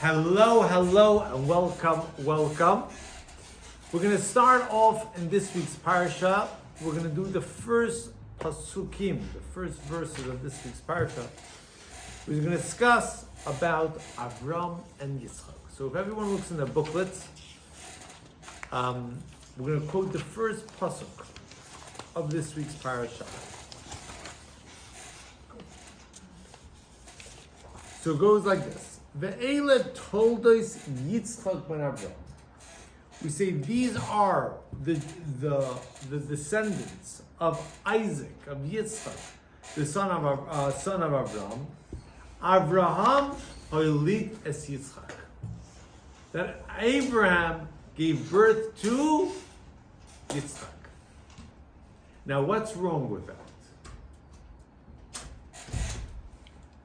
Hello, and welcome. We're going to start off in this week's parasha. We're going to do the first pasukim, the first verses of this week's parasha. We're going to discuss about Avram and Yitzchak. So if everyone looks in the booklets, we're going to quote the first pasuk of this week's parasha. So it goes like this. Ve'ele toldos Yitzchak ben Avram. We say these are the descendants of Isaac, of Yitzchak, the son of Avram. Avraham hoilid es Yitzchak. That Abraham gave birth to Yitzchak. Now, what's wrong with that?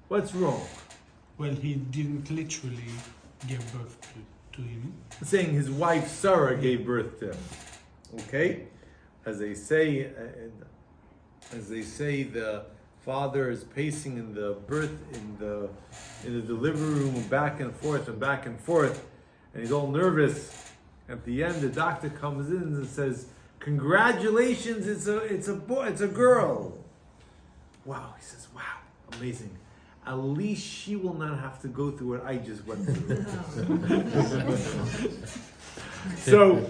What's wrong? Well, he didn't literally give birth to him. Saying his wife Sarah gave birth to him. Okay, as they say, the father is pacing in the delivery room back and forth, and he's all nervous. At the end, the doctor comes in and says, "Congratulations, it's a boy, it's a girl." Wow, he says, "Wow, amazing. At least she will not have to go through what I just went through." So,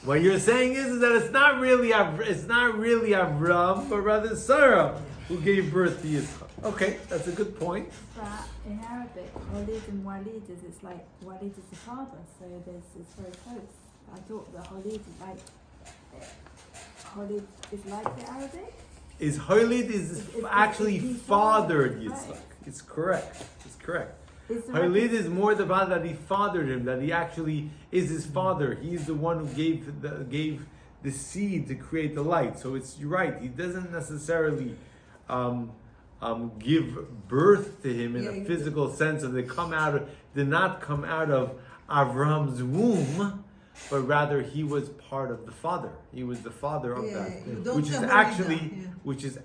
what you're saying is that it's not really Avram, but rather Sarah who gave birth to Yitzchak. Okay, that's a good point. But in Arabic, Walid and Walid it's like Walid is the father, so it's very close. I thought the Walid is like the Arabic. Is Holid is actually fathered Yitzchak. It's correct. Holid is more the fact that he fathered him, that he actually is his father. He's the one who gave the seed to create the light. So you're right. He doesn't necessarily give birth to him in a physical sense, and did not come out of Avram's womb. But rather, he was part of the father. He was the father of that, which is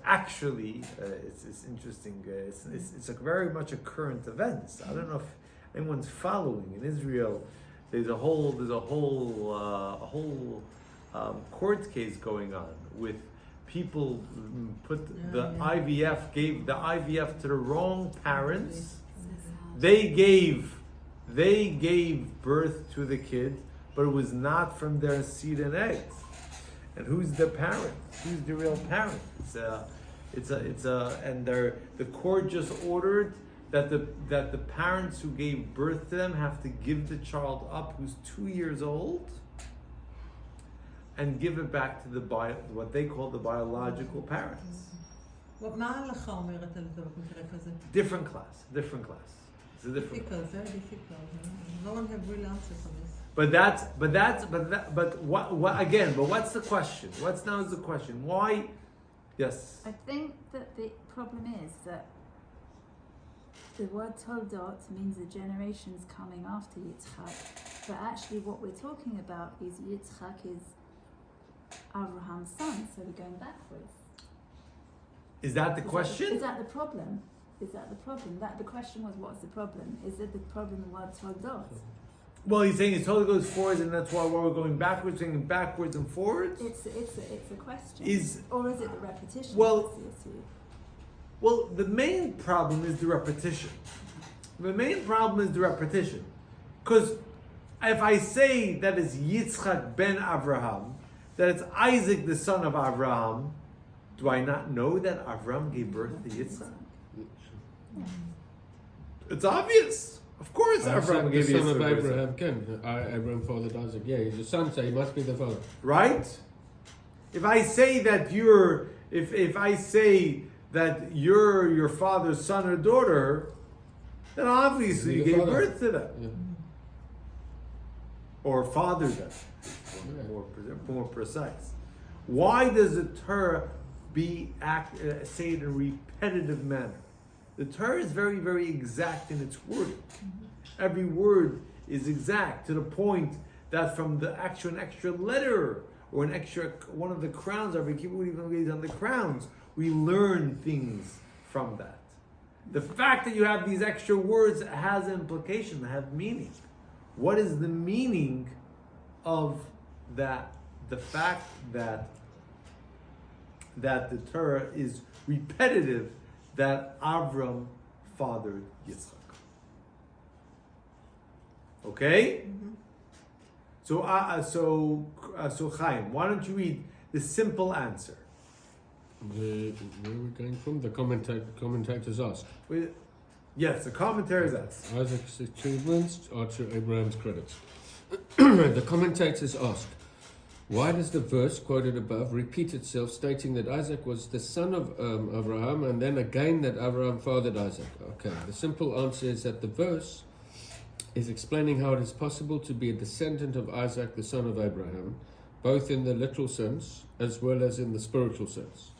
actually, it's interesting. It's a very much a current event. I don't know if anyone's following. In Israel, there's a whole court case going on with people gave the IVF to the wrong parents. They gave birth to the kid, but it was not from their seed and eggs. And who's the parent? Who's the real parent? The court just ordered that the parents who gave birth to them have to give the child up who's 2 years old and give it back to what they call the biological parents. Different class. It's a different class. Very difficult. No one has real answer for this. But what's the question? What's now is the question? Why? Yes. I think that the problem is that the word Toldot means the generations coming after Yitzchak, but actually what we're talking about is Yitzchak is Abraham's son, so we're going backwards. Is that the question? Is that the problem? The question was, what's the problem? Is it the problem the word Toldot? Well, he's saying it totally goes forwards, and that's why we're going backwards, saying backwards and forwards. It's a question. Or is it the repetition? Well, the main problem is the repetition. Because if I say that it's Yitzchak ben Avraham, that it's Isaac the son of Avraham, do I not know that Avram gave birth to Yitzchak? Yeah. It's obvious. Of course, Abraham gave the son of Abraham. Abraham fathered Isaac. Yeah, he's a son, so he must be the father. Right? If I say that you're your father's son or daughter, then obviously you gave birth to them, or fathered them. More precise. Why does the Torah say it in a repetitive manner? The Torah is very, very exact in its wording. Every word is exact to the point that from an extra letter or one of the crowns, every kibbutz even on the crowns, we learn things from that. The fact that you have these extra words has implication, have meaning. What is the meaning of that? The fact that the Torah is repetitive, that Avram fathered Yitzchak. Okay? Mm-hmm. So Chaim, why don't you read the simple answer? Where are we going from? The commentators ask. Yes, the commentaries ask. Isaac's achievements are to Abraham's credits. The commentators ask, why does the verse quoted above repeat itself, stating that Isaac was the son of Abraham, and then again that Abraham fathered Isaac? Okay, the simple answer is that the verse is explaining how it is possible to be a descendant of Isaac, the son of Abraham, both in the literal sense as well as in the spiritual sense.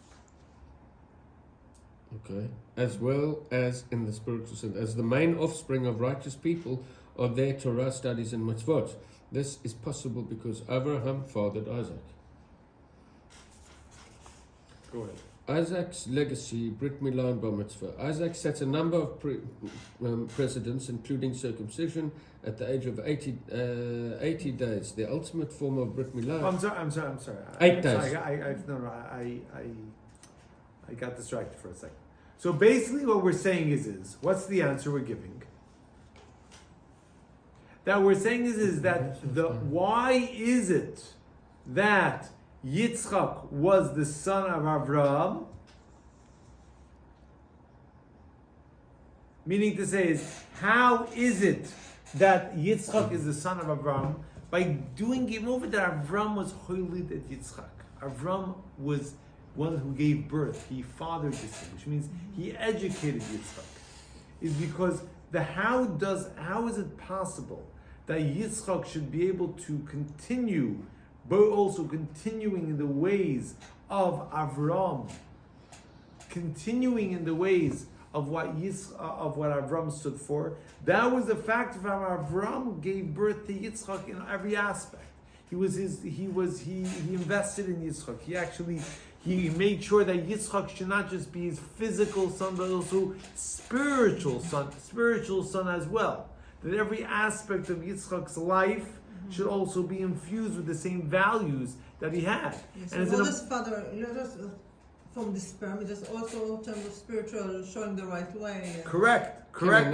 Okay, as well as in the spiritual sense, as the main offspring of righteous people are their Torah studies and mitzvot. This is possible because Abraham fathered Isaac. Go ahead. Isaac's legacy, Brit Milah and Bar Mitzvah. Isaac set a number of precedents, including circumcision at the age of 80 days. The ultimate form of Brit Milah. I'm sorry. 8 days. I got distracted for a second. So basically what we're saying is what's the answer we're giving? That we're saying is that why is it that Yitzchak was the son of Avraham? Meaning to say is, how is it that Yitzchak is the son of Avraham? By doing him over that Avraham was hoiled at Yitzchak. Avraham was one who gave birth. He fathered Yitzchak, which means he educated Yitzchak. Is because how is it possible that Yitzchak should be able to continue, but also continuing in the ways of Avram, continuing in the ways of what Avram stood for? That was the fact of how Avram gave birth to Yitzchak in every aspect. He invested in Yitzchak. He made sure that Yitzchak should not just be his physical son, but also spiritual son as well. That every aspect of Yitzchak's life should also be infused with the same values that he had. Yes, and not just father, just from the sperm, just also in terms of spiritual, showing the right way. Correct. Yeah,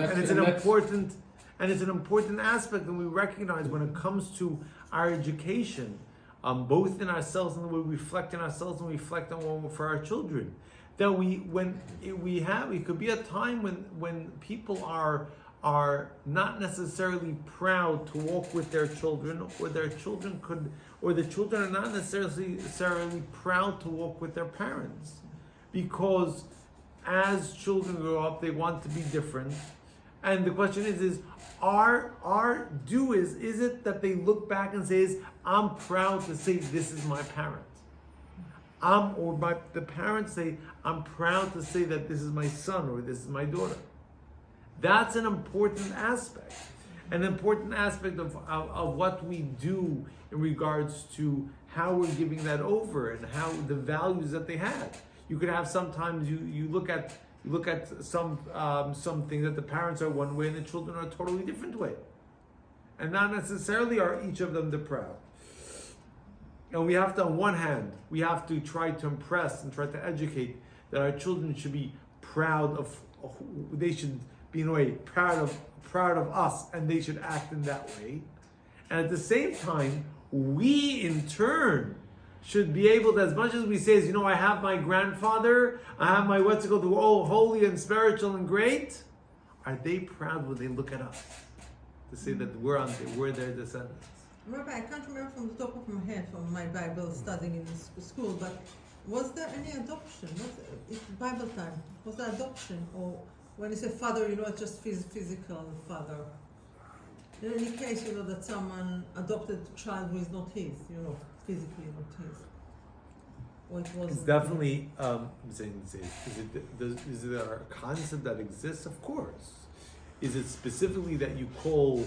And it's an important aspect that we recognize when it comes to our education, both in ourselves and the way we reflect in ourselves and reflect on for our children. That it could be a time when people are not necessarily proud to walk with their children, or the children are not necessarily proud to walk with their parents, because as children grow up, they want to be different. And the question is is it that they look back and say, I'm proud to say this is my parent? The parents say, I'm proud to say that this is my son or this is my daughter. That's an important aspect. An important aspect of what we do in regards to how we're giving that over and how the values that they had. You could have sometimes you look at something that the parents are one way and the children are a totally different way. And not necessarily are each of them the proud. And we have to, on one hand, we have to try to impress and try to educate that our children should be proud of, they should be in a way proud of us, and they should act in that way. And at the same time, we in turn should be able to, as much as we say, I have my grandfather, I have my we're all holy and spiritual and great. Are they proud when they look at us to say that we're their descendants? Rabbi, I can't remember from the top of my head from my Bible studying in school, but was there any adoption? It's Bible time. Was there adoption? Or when you say father, it's just physical father. In any case, that someone adopted a child who is not his, physically not his. Or it was. It's definitely, I'm saying, is it a concept that exists? Of course. Is it specifically that you call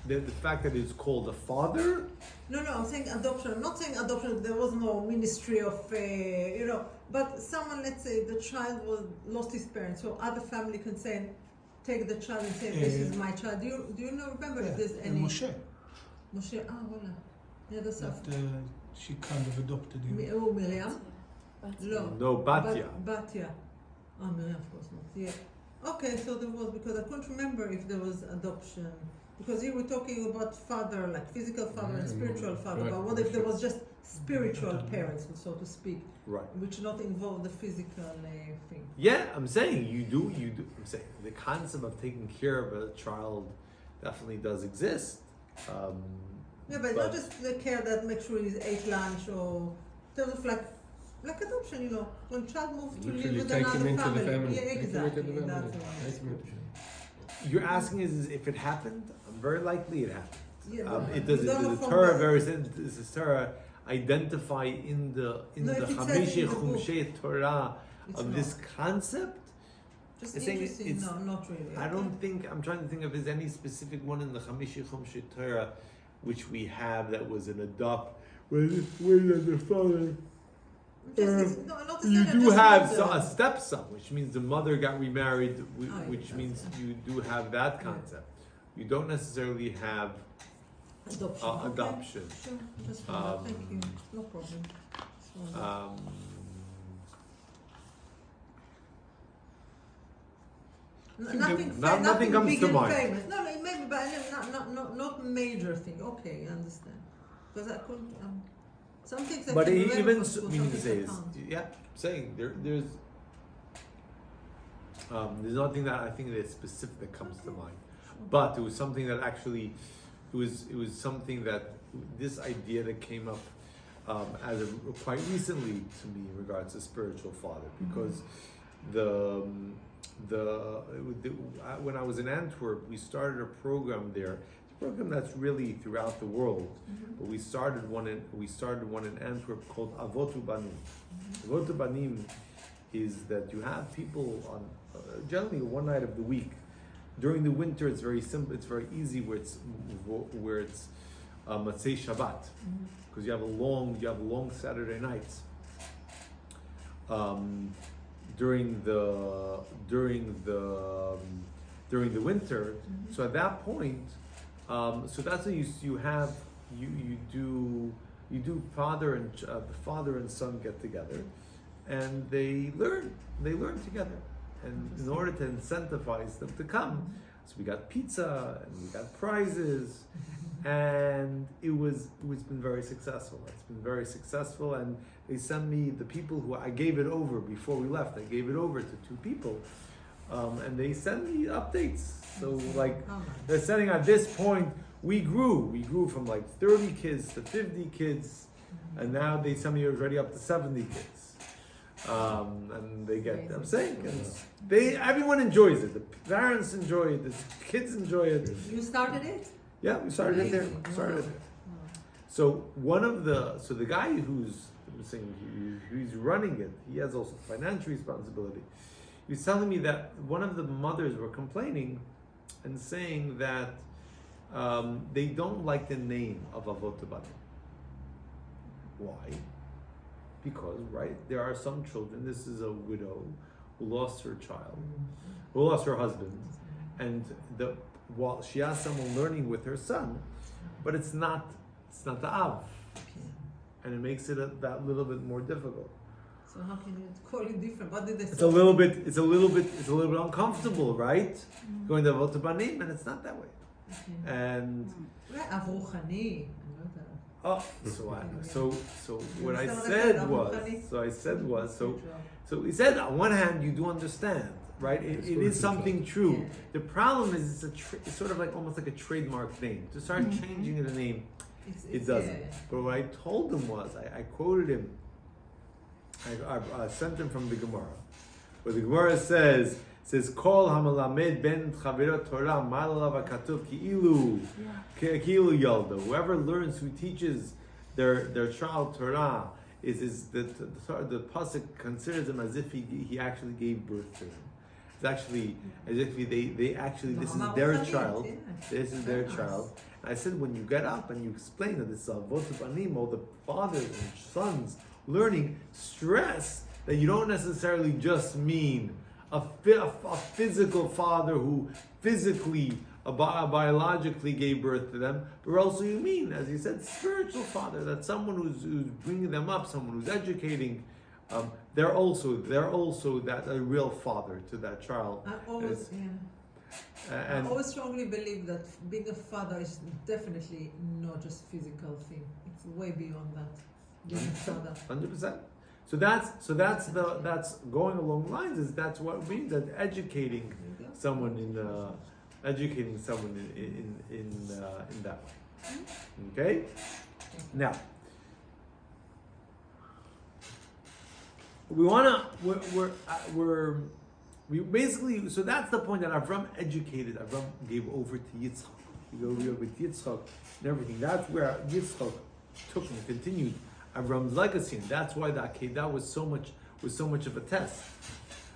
the fact that it's called a father? No, I'm saying adoption. I'm not saying adoption. There was no ministry of, but someone, let's say, the child lost his parents, so other family can say, take the child and say, this is my child. Do you remember if there's any? Moshe, Voilà. Yeah, that's that she kind of adopted him. Miriam? No, Batya. Batya. Miriam, of course not. Yeah. Okay, so there was, because I couldn't remember if there was adoption. Because here we're talking about father, like physical father and spiritual father. Right. But what if there was just spiritual parents, so to speak, Right. which not involve the physical thing? Yeah, I'm saying you do. I'm saying the concept of taking care of a child definitely does exist. Yeah, but not just the care that makes sure he's ate lunch or sort of like adoption, when child moves to live Literally with take another him into family. the family. Yeah, Take him into exactly. the family. That's the one. Take him into- You're asking is if it happened? Very likely it happened. Yeah, It we does. don't know The from Torah the- very does the Torah identify in the No, if it says Chamishe in the book, Chumshei Torah It's of not. this concept. Just I think interesting. it's- No, not really. I don't think I'm trying to think if there's any specific one in the Chamishe Chumshei Torah which we have that was an adopt. Where the father. Not You necessarily do just have mother. a stepson, which means the mother got remarried, yeah, which that's means right. you do have that concept. You don't necessarily have Adoption. Okay. adoption. Sure, just thank you. No problem. So, nothing comes big to and mind. famous. No, maybe, but not major thing. Okay, I understand. Because I couldn't. Some things I But can remember even from so, school, meaning some to say things I is, can't. yeah, saying there's nothing that I think that's specific that comes to mind. But it was something that actually, it was something that this idea that came up as of quite recently to me in regards to spiritual father, because when I was in Antwerp, we started a program there. It's a program that's really throughout the world, but we started one in Antwerp called Avotu Banim. Avotu Banim is that you have people on generally one night of the week. During the winter, it's very simple. It's very easy where it's Matzei Shabbat, because you have long Saturday nights. During the winter, so at that point, so that's what you do father and son get together, and they learn together. And in order to incentivize them to come, so we got pizza and we got prizes, and it's been very successful. It's been very successful, and they sent me the people who I gave it over before we left. I gave it over to 2 people, and they send me updates. So they're sending at this point. We grew from like 30 kids to 50 kids, and now they send me already up to 70 kids. And they get, I'm saying, everyone enjoys it. The parents enjoy it. The kids enjoy it. You started it? Yeah, we started it there. So the guy who's running it, he has also financial responsibility. He was telling me that one of the mothers were complaining and saying that they don't like the name of Avot Banim. Why? Because, there are some children. This is a widow who lost her child, who lost her husband, and while she has someone learning with her son, but it's not the Av, and it makes it that little bit more difficult. So how can you call it different? What did they say? It's a little bit uncomfortable, right? Going to Avot Banim, and it's not that way. And Avruchani. so what I said was, so he said, on one hand, you do understand, right? It is something true. Yeah. The problem is it's sort of like almost like a trademark name. To start changing the name, it doesn't. Yeah. But what I told him was, I quoted him, I sent him from the Gemara, where the Gemara says, Kol hamalamed ben chaverot Torah malalav hakatuv ki'ilu yalda. Whoever learns, who teaches their child Torah, is the pasuk considers him as if he actually gave birth to him. It's actually as if they actually this is Ma'amar their Chazit, child. yeah. This is their Very nice. child. And I said when you get up and you explain that this is Avot Banim, all the fathers and sons learning, stress that you don't necessarily just mean a physical father who physically, biologically gave birth to them, but also you mean, as you said, spiritual father, that someone who's bringing them up, someone who's educating. They're also that a real father to that child. I always, I always strongly believe that being a father is definitely not just physical thing. It's way beyond that. Being a father. 100%. So that's going along lines. Is that's what it means, that educating someone in that way. Okay. Now we basically, so that's the point that Avram educated. Avram gave over to Yitzchak. He gave over to Yitzchak and everything. That's where Yitzchak took and continued Avram's legacy, and that's why the Akedah was so much of a test,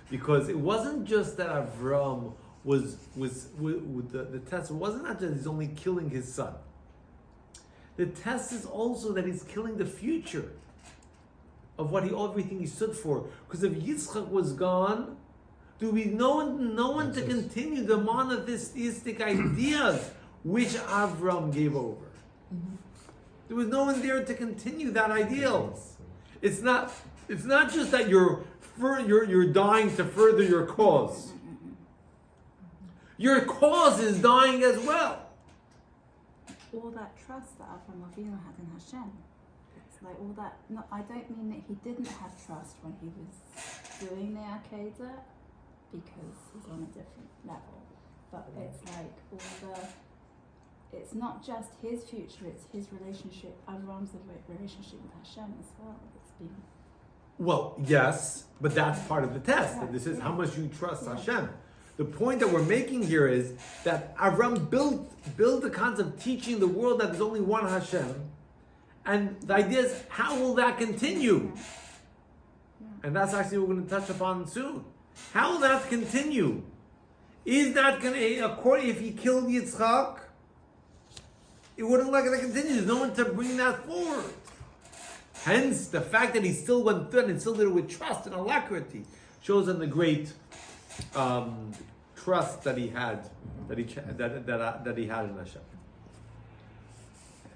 because it wasn't just that Avram was the test. It wasn't that he's only killing his son. The test is also that he's killing the future of everything he stood for. Because if Yitzchak was gone, there would be no one to continue the monotheistic ideas which Avram gave over. Mm-hmm. There was no one there to continue that ideal. It's not just that you're dying to further your cause. Your cause is dying as well. All that trust that Avraham Avinu had in Hashem. It's like all that. No, I don't mean that he didn't have trust when he was doing the Akedah, because he's on a different level. But it's like it's not just his future, it's his relationship, Avram's relationship with Hashem as well. It's been... Well, yes, but that's part of the test. And this is how much you trust Hashem. The point that we're making here is that Avram built the concept of teaching the world that there's only one Hashem. And the idea is, how will that continue? And that's actually what we're going to touch upon soon. How will that continue? Is that going to, according, if he killed Yitzchak, it wouldn't like to continue. There's no one to bring that forward. Hence, the fact that he still went through and still did it with trust and alacrity shows in the great trust that he had, that he had in Hashem.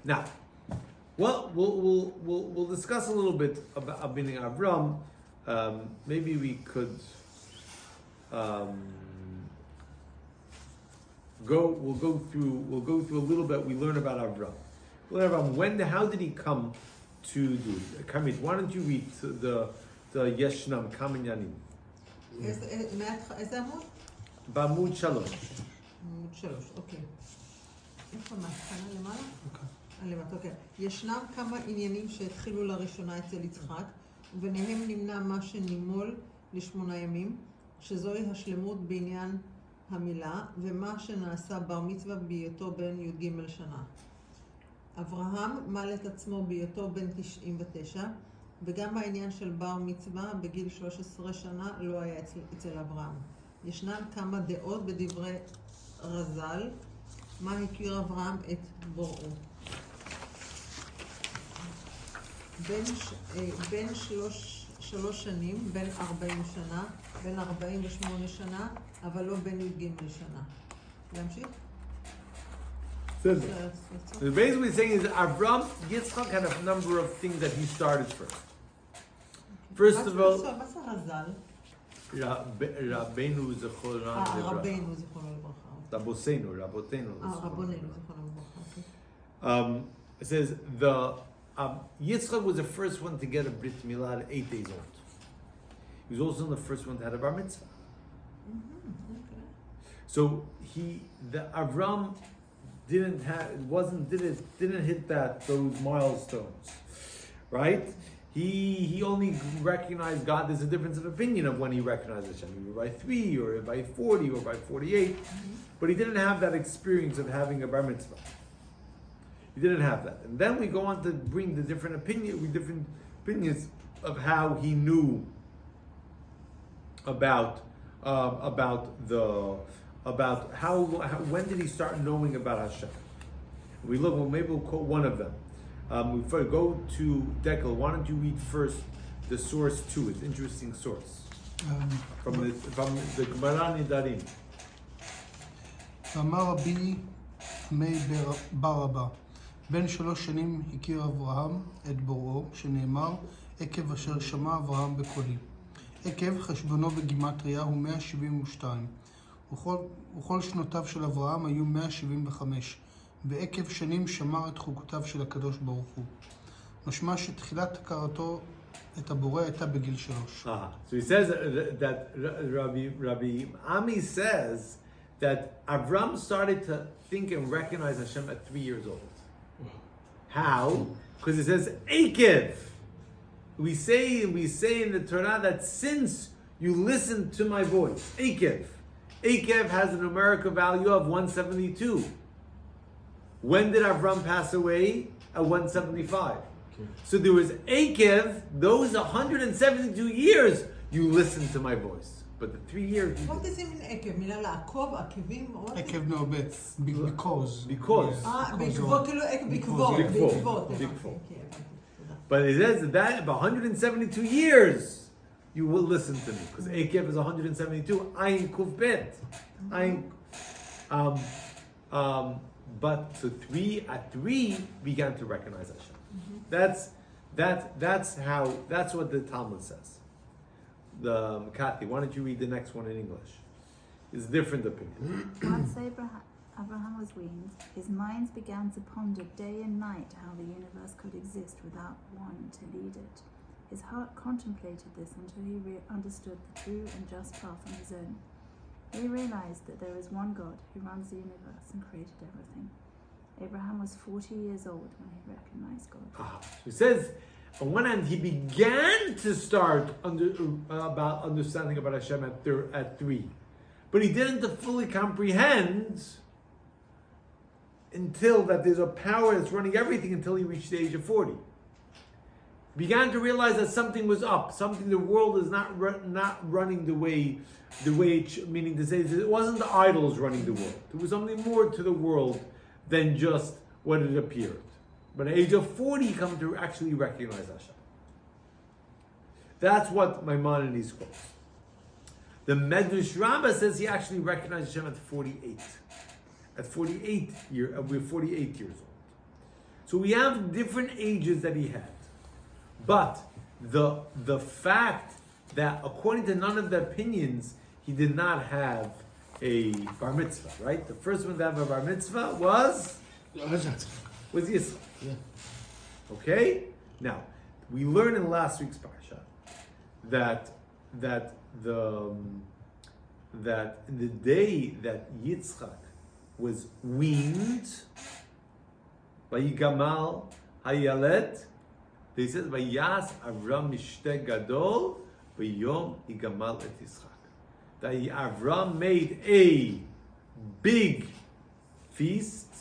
Now, well, we'll discuss a little bit about being Avram. Maybe we could we'll go through a little bit. We learn about Avram. How did he come to do it? Kamit, why don't you read the Yeshnam Kaminyanim? איזה עמוד? בעמוד 3. עמוד 3, אוקיי. איפה מהתחנה למעלה? למטה, אוקיי. ישנם כמה עניינים שהתחילו לראשונה אצל יצחק, וביניהם נמנע מה שנימול ל8 ימים, שזוהי השלמות בעניין המילה, ומה שנעשה בר מצווה בהיותו בן י"ג שנה. אברהם מל את עצמו בהיותו בן 99, וגם העניין של בר מצווה בגיל 13 שנה לא היה אצל אברהם. ישנן כמה דעות בדברי רז"ל, מה הכיר אברהם את בוראו. בין 3 שנים, בין 40 שנה, בין 48 שנה, אבל לא בין י"ג שנה. להמשיך? So basically saying is Avram, Yitzchak had a number of things that he started first. First of all, מה זה רז"ל? רבנו זכרונו לברכה. רבנו זכרונו לברכה. רבותינו רבוננו זכרונו לברכה. It says Yitzchak was the first one to get a Brit Milah at 8 days old. He was also the first one to have a Bar Mitzvah. So Avram didn't hit those milestones, right? He only recognized God. There's a difference of opinion of when he recognized Hashem, either by 3 or by 40 or by 48, but he didn't have that experience of having a Bar Mitzvah. He didn't have that. And then we go on to bring the different opinions of how he knew about about how when did he start knowing about Hashem. We look. Well, maybe we'll quote one of them. We first go to Dekel. Why don't you read first the source to it? Interesting source from the Gemara Nidarim. אמר רבי מי בר אבא, בן 3 שנים הכיר אברהם את בוראו, שנאמר, עקב אשר שמע אברהם בקולי. עקב חשבונו בגימטריה הוא 172, וכל שנותיו של אברהם היו 175, ועקב שנים שמר את חוקותיו של הקדוש ברוך הוא. משמע שתחילת הכרתו את הבורא הייתה בגיל 3. So he says that Rabbi Ami says that Avram started to think and recognize Hashem at 3 years old. How? Because it says Akev. We say in the Torah that since you listen to my voice, Akev has a numerical value of 172. When did Avram pass away? At 175. So there was Akev, those 172 years you listened to my voice. But the 3 years... What does it mean, עקב? מילה לעקוב, עקבים? עקב no, because. Because. בעקבות, כאילו עקב בעקבות. But it says that about 172 years you will listen to me. Because Akev is 172. Ayin Kuf Bet. But so at three began to recognize Hashem. That's what the Talmud says. Kathy, why don't you read the next one in English? It's a different opinion. Once Abraham was weaned, his mind began to ponder day and night how the universe could exist without one to lead it. His heart contemplated this until he understood the true and just path on his own. He realized that there is one God who runs the universe and created everything. Abraham was 40 years old when he recognized God. He says, on one hand, he began to start understanding about Hashem at 3. But he didn't fully comprehend until that there's a power that's running everything until he reached the age of 40. Began to realize that something was up, something the world is not running the way it, meaning to say it wasn't the idols running the world. There was something more to the world than just what it appeared. But at the age of 40, he comes to actually recognize Hashem. That's what Maimonides quotes. The Medrash Rabbah says he actually recognized Hashem at 48. We're 48 years old. So we have different ages that he had. But the fact that according to none of the opinions, he did not have a bar mitzvah, right? The first one to have a bar mitzvah was Yisrael. Yeah. Okay? Now, we learned in last week's parsha that in the day that Yitzchak was weaned, Vayigamal Hayalet, they said Vayas Avram Mishte Gadol Vayom Yigamal et Yitzchak. That Avram made a big feast,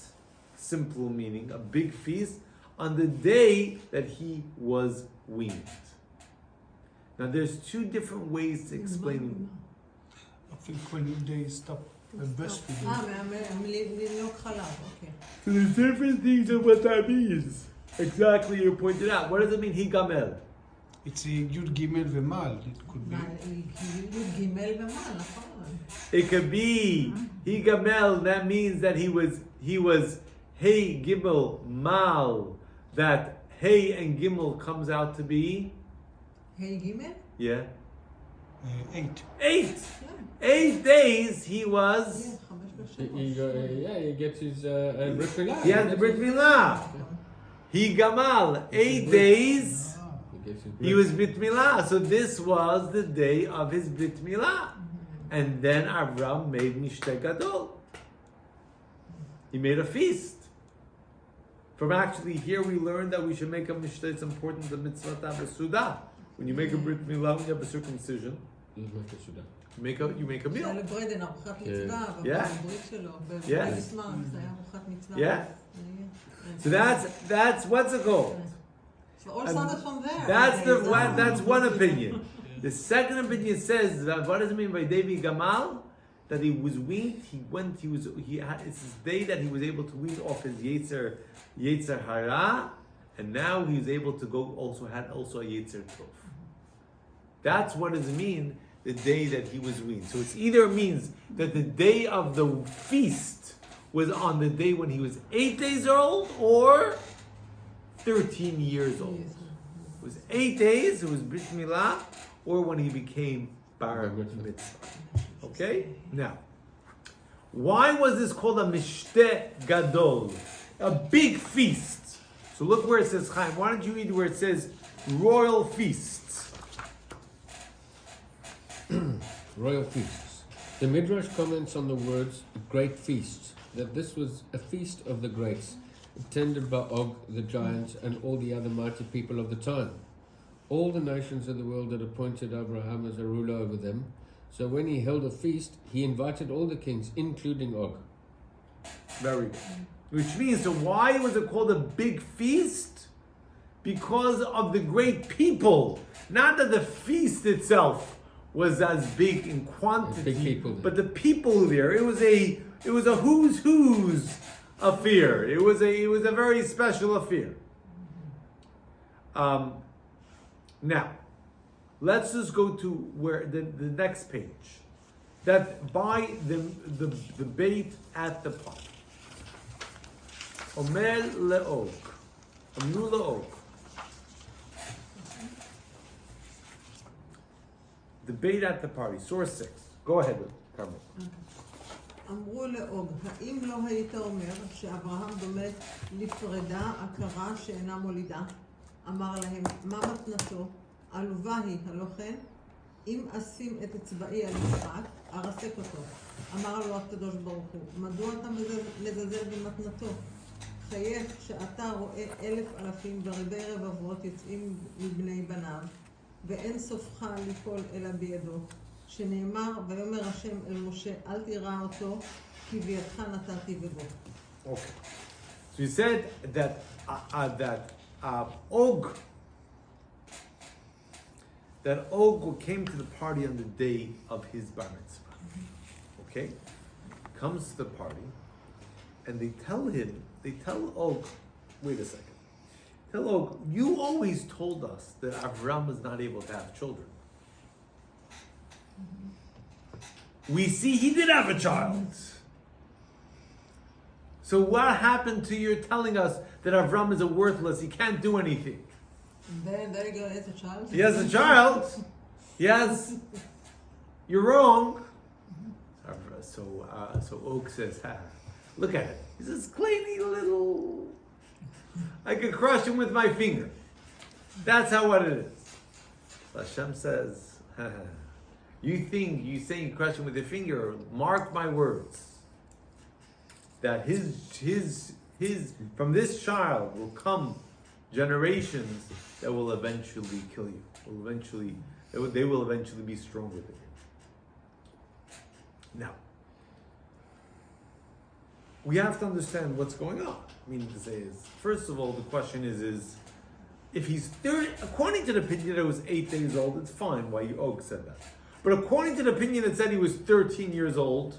simple meaning, a big feast, on the day that he was weaned. Now there's two different ways to explain. I think when they stop breastfeeding. Okay. So there's different things of what that means. Exactly, you pointed out. What does it mean, Higamel? It's a Yud Gimel Vemal, it could be. It could be Higamel, that means that he was Hey Gimel Mal, that Hey and Gimel comes out to be Hey Gimel? Yeah. 8. 8! 8 days he was. He gets his Brit Milah. He had the Brit Milah. He Gamal. 8 days he was Brit Milah. So this was the day of his Brit Milah. And then Avram made Mishte Gadol. He made a feast. From actually here we learned that we should make a Mishnah. It's important, the mitzvah to have a sudah. When you make a Brit Milah, when you have a circumcision, you make a meal. Yeah. Yeah. So that's what's it called? So all started from there. That's one opinion. The second opinion says that what does it mean by Devi Gamal? That he was weaned. It's his day that he was able to wean off his Yetzer Hara, and now he was able to go had a Yetzer Tov. That's what does it mean, the day that he was weaned. So it either means that the day of the feast was on the day when he was 8 days old or 13 years old. It was 8 days, it was Brit Milah, or when he became Bar Mitzvah. Okay? Now, why was this called a Mishteh Gadol? A big feast. So look where it says, Chaim, why don't you read where it says royal feasts? Royal feasts. The Midrash comments on the words great feasts, that this was a feast of the greats, attended by Og the giant and all the other mighty people of the time. All the nations of the world had appointed Abraham as a ruler over them. So when he held a feast, he invited all the kings, including Og. Very good. Which means, so why was it called a big feast? Because of the great people. Not that the feast itself was as big in quantity, big people but the people there. It was a who's affair. It was a very special affair. Now, let's just go to where the next page. That by the bait at the pot. Omer le'ok. Amnu le'ok. Debate at the party, source 6. Go ahead, Carmel. אמרו לאוג, האם לא היית אומר שאברהם דומה לפרידה עקרה שאינה מולידה? אמר להם, מה מתנתו? עלובה היא, הלא כן? אם אשים את אצבעי על יצחק, ארסק אותו. אמר לו הקדוש ברוך הוא, מדוע אתה מזלזל במתנתו? חייך שאתה רואה 1,000 ורבי רבבות יוצאים מבני בניו, ואין סופך ליפול אלא בידו. שנאמר, ויאמר השם אל משה, אל תירא אותו, כי בידך נתתי בגו. Okay. So he said that Og came to the party on the day of his bar mitzvah. Okay? Comes to the party, and they tell Og, wait a second. Tell Og, you always told us that Avram was not able to have children. We see he did have a child. So what happened to your telling us that Avram is a worthless, he can't do anything? And there you go, he has a child. He has a child. Yes. You're wrong. So Og says, look at it. He's this clany little... I could crush him with my finger. That's what it is. Hashem says, you say you crush him with your finger, mark my words. That his from this child will come generations that will eventually kill you. They will eventually be stronger than you. Now, we have to understand what's going on. Meaning to say is, first of all, the question is if he's 30, according to the opinion that it was 8 days old, it's fine why Og said that. But according to the opinion that said he was 13 years old,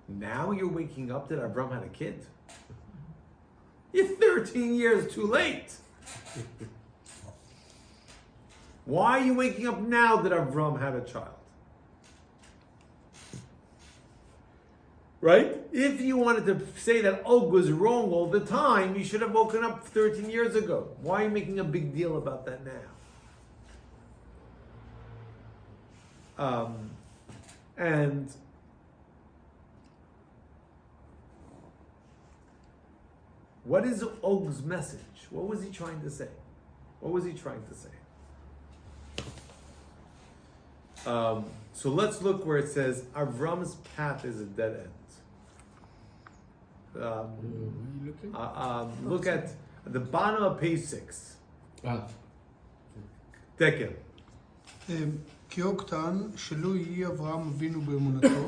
now you're waking up that Avram had a kid. You're 13 years too late. Why are you waking up now that Avram had a child? Right? If you wanted to say that Og was wrong all the time, you should have woken up 13 years ago. Why are you making a big deal about that now? And what is Og's message? What was he trying to say? So let's look where it says Avram's path is a dead end. Look at the bottom of page 6. Tekel. כי אוג טען שלא יהיה אברהם אבינו באמונתו,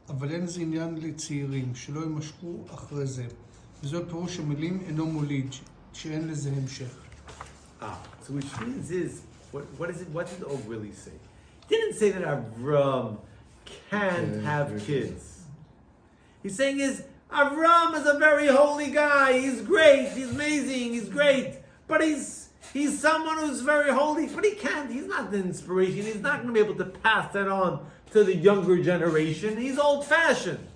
אבל אין זה עניין לצעירים, שלא ימשכו אחרי זה. וזאת פירוש המילים אינו מוליד, שאין לזה המשך. So which means is, What is it? What did Og really say? He didn't say that Avram can't have kids. He's saying Avram is a very holy guy. He's great. He's amazing. He's great. But he's someone who's very holy. But he can't. He's not the inspiration. He's not going to be able to pass that on to the younger generation. He's old-fashioned.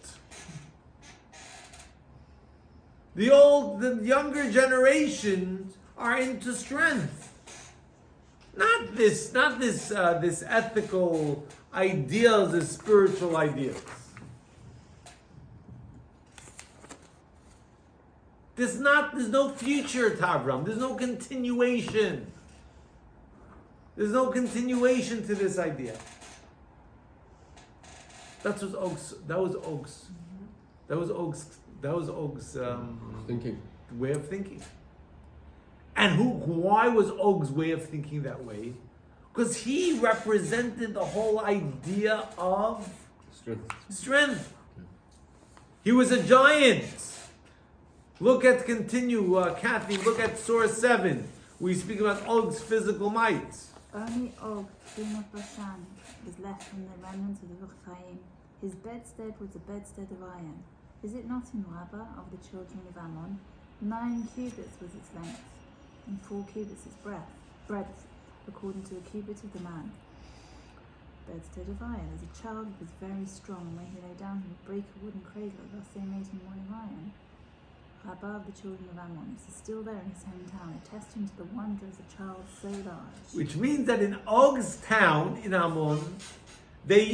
The younger generations are into strength. Not this ethical ideals, this spiritual ideals. There's no future to Avram. There's no continuation. There's no continuation to this idea. That was Og's Thinking. way of thinking. And why was Og's way of thinking that way? Because he represented the whole idea of strength. He was a giant. Kathy, look at source 7. We speak about Og's physical might. Only Og, king of Bashan, was left from the remnants of the Rephaim. His bedstead was a bedstead of iron. Is it not in Rabbah of the children of Ammon? 9 cubits was its length, and 4 cubits its breadth, according to the cubit of the man. Bedstead of iron. As a child he was very strong, and when he lay down he would break a wooden cradle, thus they made him one of iron. Rabbah of the children of Ammon. This is still there in his hometown, attesting to the wonder of a child so large. Which means that in Og's town, in Ammon, they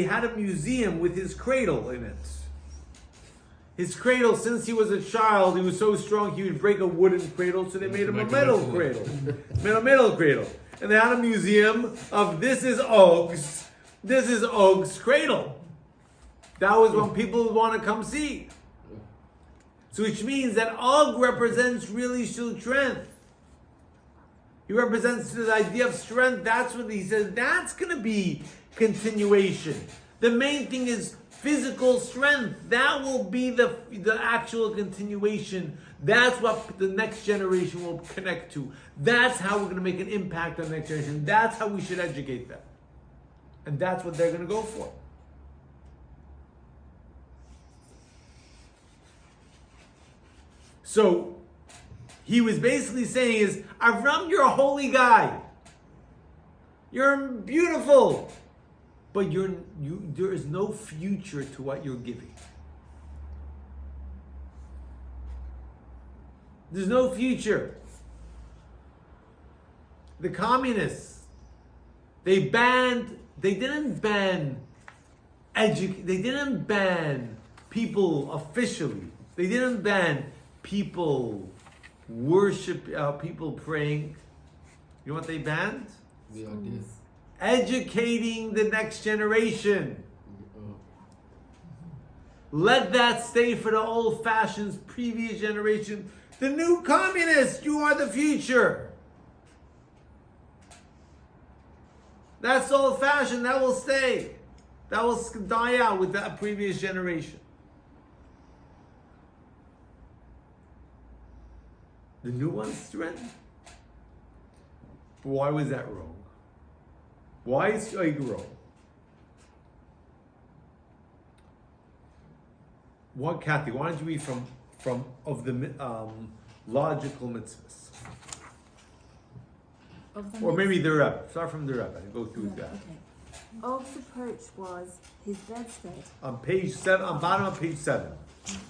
had a museum with his cradle in it. His cradle, since he was a child, he was so strong he would break a wooden cradle, so they made him a metal cradle. Made a metal cradle. And they had a museum of this is Og's cradle. That was what people would want to come see. So which means that Og represents really strength. He represents the idea of strength. That's what he says. That's going to be continuation. The main thing is physical strength. That will be the actual continuation. That's what the next generation will connect to. That's how we're going to make an impact on the next generation. That's how we should educate them. And that's what they're going to go for. So, he was basically saying Avram, you're a holy guy. You're beautiful. But there is no future to what you're giving. There's no future. The communists, they didn't ban people officially. They didn't ban people people praying. You know what they banned? The idea. Educating the next generation. Let that stay for the old-fashioned previous generation. The new communists, you are the future. That's old-fashioned. That will stay. That will die out with that previous generation. The new one's strength. Why was that wrong? Why is Shoig wrong? What, Kathy? Why don't you read from the logical mitzvahs? Or maybe the Rebbe. Start from the Rebbe and go through that. Okay. Og's approach was his bedstead. On page 7, on bottom of page 7. Okay.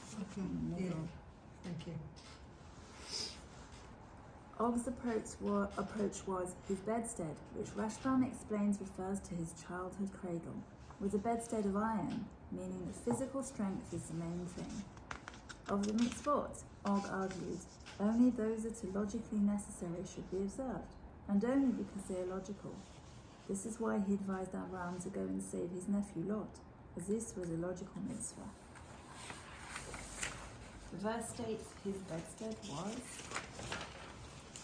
Yeah. Thank you. Og's approach was his bedstead, which Rashbam explains refers to his childhood cradle, was a bedstead of iron, meaning that physical strength is the main thing. Of the mitzvot, Og argued, only those that are logically necessary should be observed, and only because they are logical. This is why he advised Abraham to go and save his nephew Lot, as this was a logical mitzvah. The verse states his bedstead was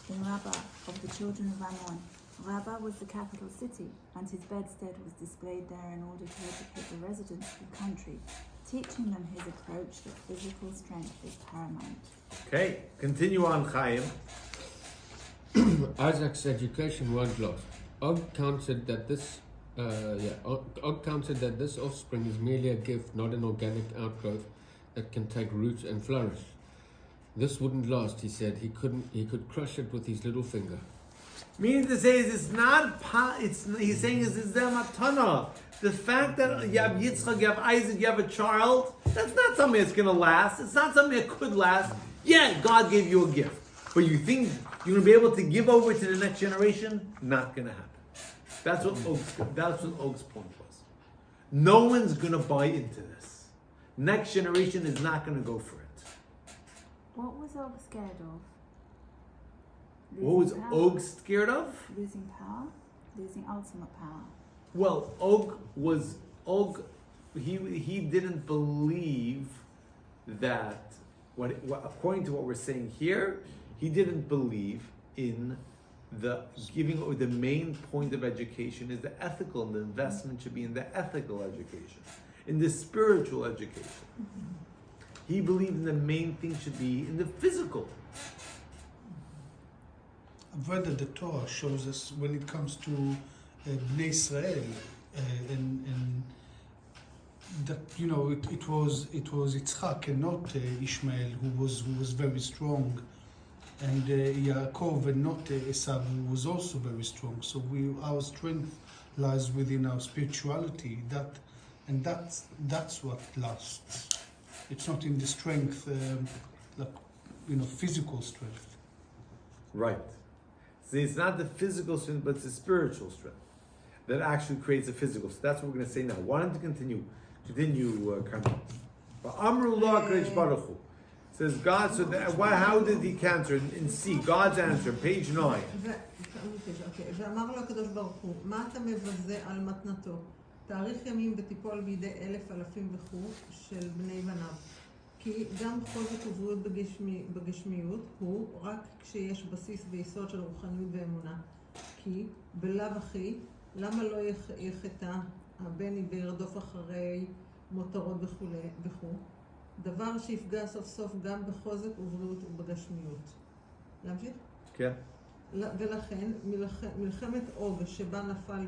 in Rabbah of the children of Ammon. Rabbah was the capital city, and his bedstead was displayed there in order to educate the residents of the country, teaching them his approach that physical strength is paramount. Okay, continue on, Chaim. Isaac's education won't last. Og countered that this offspring is merely a gift, not an organic outgrowth that can take root and flourish. This wouldn't last, he said. He could crush it with his little finger. Meaning to say is it's not, he's saying is it's them matana. The fact that you have Yitzchak, you have Isaac, you have a child, that's not something that's going to last. It's not something that could last. Yeah, God gave you a gift. But you think you're going to be able to give over to the next generation? Not going to happen. That's what Og's point was. No one's going to buy into this. Next generation is not going to go for it. What was Og scared of? What was Losing power? Og scared of? Losing power? Losing ultimate power. Well, he didn't believe that, according to what we're saying here, he didn't believe in the giving, or the main point of education is the ethical, and the investment should be in the ethical education, in the spiritual education. He believed in the main thing should be in the physical. I've read that the Torah shows us when it comes to Bnei Israel, and that it was Yitzchak and not Ishmael who was very strong, and Yaakov and not Esau who was also very strong. So our strength lies within our spirituality. That's what lasts. It's not in the strength, physical strength. Right. See, it's not the physical strength, but it's the spiritual strength that actually creates the physical. So that's what we're going to say now. Why don't you continue, Carmen? Amrullah Kadosh Baruch Hu says God. So how did he answer in C? God's answer, page 9. ואמר לו הקדוש ברוך הוא, מה אתה מבזה על מתנתו? תאריך ימים ותיפול בידי 1,000 אלפים וכו' של בני בניו. כי גם בכל זאת ובריאות בגשמיות הוא רק כשיש בסיס ויסוד של רוחניות ואמונה. כי בלאו הכי, למה לא יחטא הבן וירדוף אחרי מותרות וכו'? דבר שיפגע סוף סוף גם בחוזק ובריאות ובגשמיות. להמשיך? כן. ולכן מלחמת אוג שבה נפל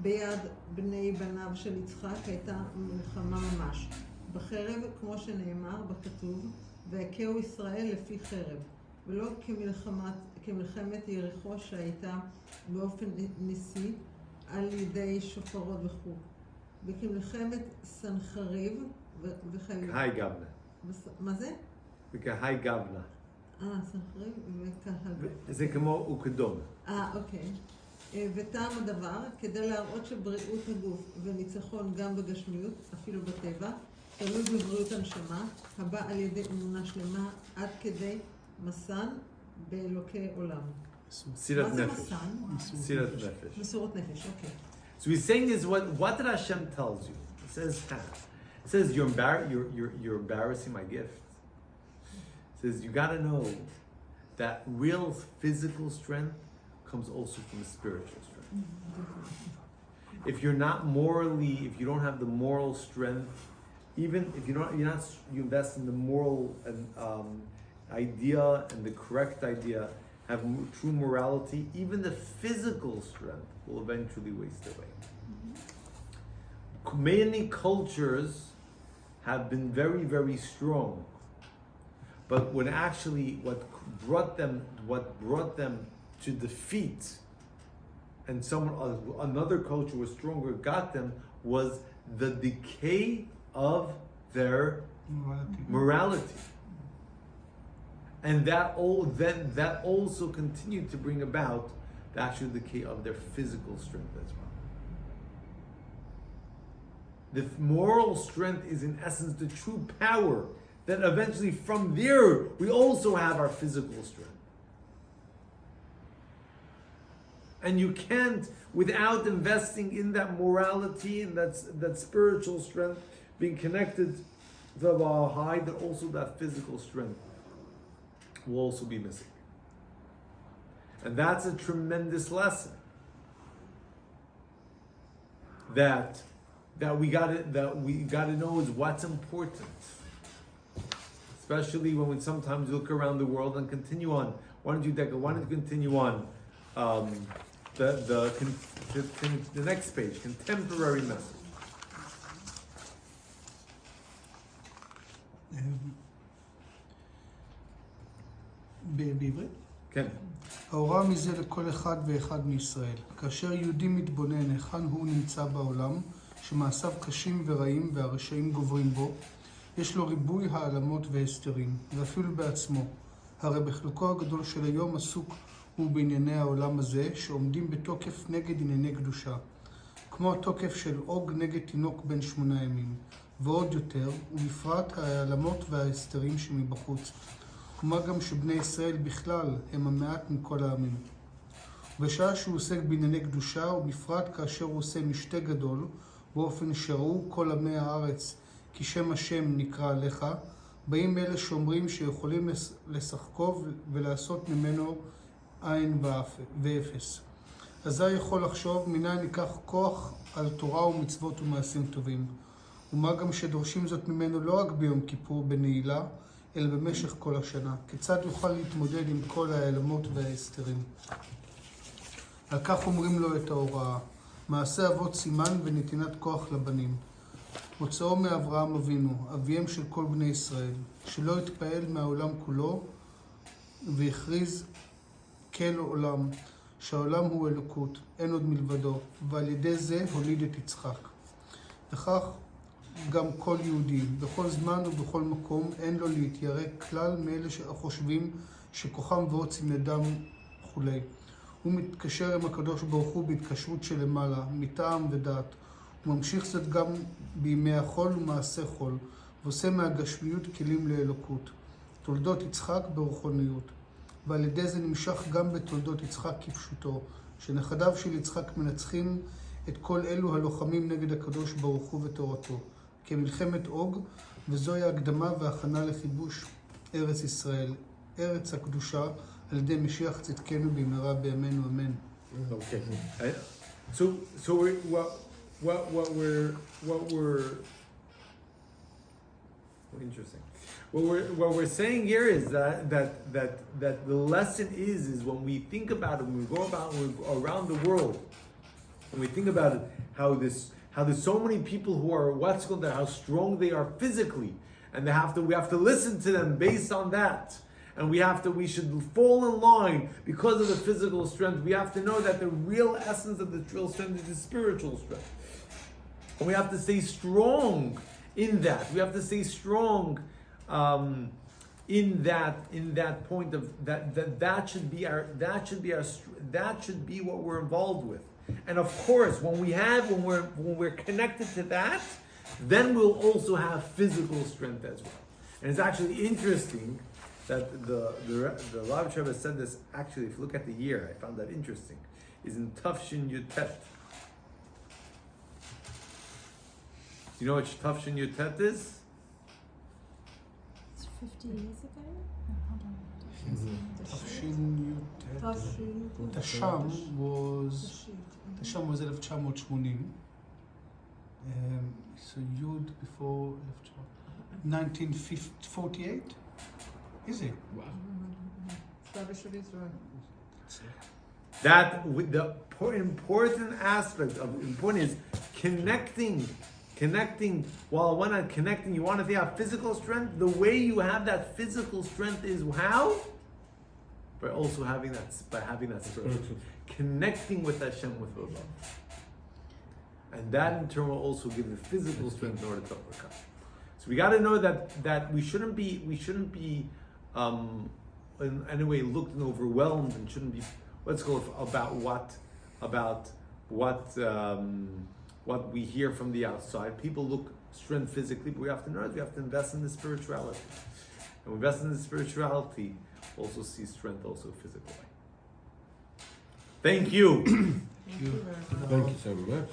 ביד בני בניו של יצחק הייתה מלחמה ממש. בחרב, כמו שנאמר בכתוב, והכהו ישראל לפי חרב, ולא כמלחמת יריחו שהייתה באופן ניסי על ידי שופרות וכו'. וכמלחמת סנחריב וחיילים. היי גבנה. מה זה? וכהי גבנה. סנחריב וכהגבנה. זה כמו וקדום. אוקיי. וטעם הדבר, כדי להראות שבריאות הגוף וניצחון גם בגשמיות, אפילו בטבע, תלוי בבריאות הנשמה, הבא על ידי אמונה שלמה עד כדי מסן באלוקי עולם. מסירת נפש. מסירת נפש. מסירות נפש, אוקיי. So he's saying is what did Hashem tells you? It says you're embarrassing my gift. It says you got to know that real physical strength comes also from the spiritual strength. If you don't have the moral strength, even if you invest in the moral idea and the correct idea, have true morality, even the physical strength will eventually waste away. Many cultures have been very, very strong, but what brought them to defeat, and another culture was stronger, got them, was the decay of their morality. And that also continued to bring about the actual decay of their physical strength as well. The moral strength is in essence the true power that eventually from there we also have our physical strength. And you can't, without investing in that morality and that spiritual strength, being connected to the high, that also that physical strength will also be missing. And that's a tremendous lesson. That we gotta know is what's important. Especially when we sometimes look around the world and continue on. Why don't you continue on the next page, contemporary message. בעברית? כן. ההוראה מזה לכל אחד ואחד מישראל. כאשר יהודי מתבונן היכן הוא נמצא בעולם, שמעשיו קשים ורעים והרשעים גוברים בו, יש לו ריבוי העלמות והסתרים, ואפילו בעצמו. הרי בחלקו הגדול של היום עסוק הוא בענייני העולם הזה, שעומדים בתוקף נגד ענייני קדושה. כמו התוקף של עוג נגד תינוק בן 8 ימים, ועוד יותר, ובפרט העלמות וההסתרים שמבחוץ. ומה גם שבני ישראל בכלל הם המעט מכל העמים. בשעה שהוא עוסק בענייני קדושה, ובפרט כאשר הוא עושה משתה גדול, באופן שראו כל עמי הארץ כי שם השם נקרא עליך, באים אלה שאומרים שיכולים לשחקו ולעשות ממנו עין ואפס. אזי יכול לחשוב מניין ניקח כוח על תורה ומצוות ומעשים טובים. ומה גם שדורשים זאת ממנו לא רק ביום כיפור בנעילה, אלא במשך כל השנה. כיצד יוכל להתמודד עם כל העלמות וההסתרים? על כך אומרים לו את ההוראה, מעשה אבות סימן ונתינת כוח לבנים. מוצאו מאברהם אבינו, אביהם של כל בני ישראל, שלא התפעל מהעולם כולו והכריז כל עולם, שהעולם הוא אלוקות, אין עוד מלבדו, ועל ידי זה הוליד את יצחק. וכך גם כל יהודי, בכל זמן ובכל מקום, אין לו להתיירא כלל מאלה שחושבים שכוחם ועוצם ידם וכולי. הוא מתקשר עם הקדוש ברוך הוא בהתקשרות שלמעלה, מטעם ודעת. הוא ממשיך זאת גם בימי החול ומעשה חול, ועושה מהגשמיות כלים לאלוקות. תולדות יצחק ברוחניות. ועל ידי זה נמשך גם בתולדות יצחק כפשוטו, שנכדיו של יצחק מנצחים את כל אלו הלוחמים נגד הקדוש ברוך הוא ותורתו, כמלחמת עוג, וזוהי הקדמה והכנה לכיבוש ארץ ישראל, ארץ הקדושה, על ידי משיח צדקנו במהרה בימינו אמן. Okay. So we're interesting. What we're saying here is that the lesson is when we think about it, when we go around the world, when we think about it, how there's so many people who are how strong they are physically, and we have to listen to them based on that. And we should fall in line because of the physical strength. We have to know that the real essence of the real strength is the spiritual strength. And we have to stay strong in that. We have to stay strong in that point of that should be what we're involved with. And of course, when we're connected to that, then we'll also have physical strength as well. And it's actually interesting that the Rav Sheva said this. Actually, if you look at the year, I found that interesting. Is in Tafshin Yutet. You know what Tafshin Yutet is? It's 50 years ago? תש"ם was 1980. So Yud before 1948? Is it? Wow. That the important aspect of important is connecting. Well, when I'm connecting, you want to have physical strength. The way you have that physical strength is how? By also having that spiritual, connecting with Hashem with love, and that in turn will also give the physical strength in order to overcome. So we got to know that we shouldn't be in any way looked and overwhelmed, and shouldn't be about what we hear from the outside. People look strength physically, but we have to know that we have to invest in the spirituality. And we invest in the spirituality, also see strength also physically. Thank you. Thank you so much.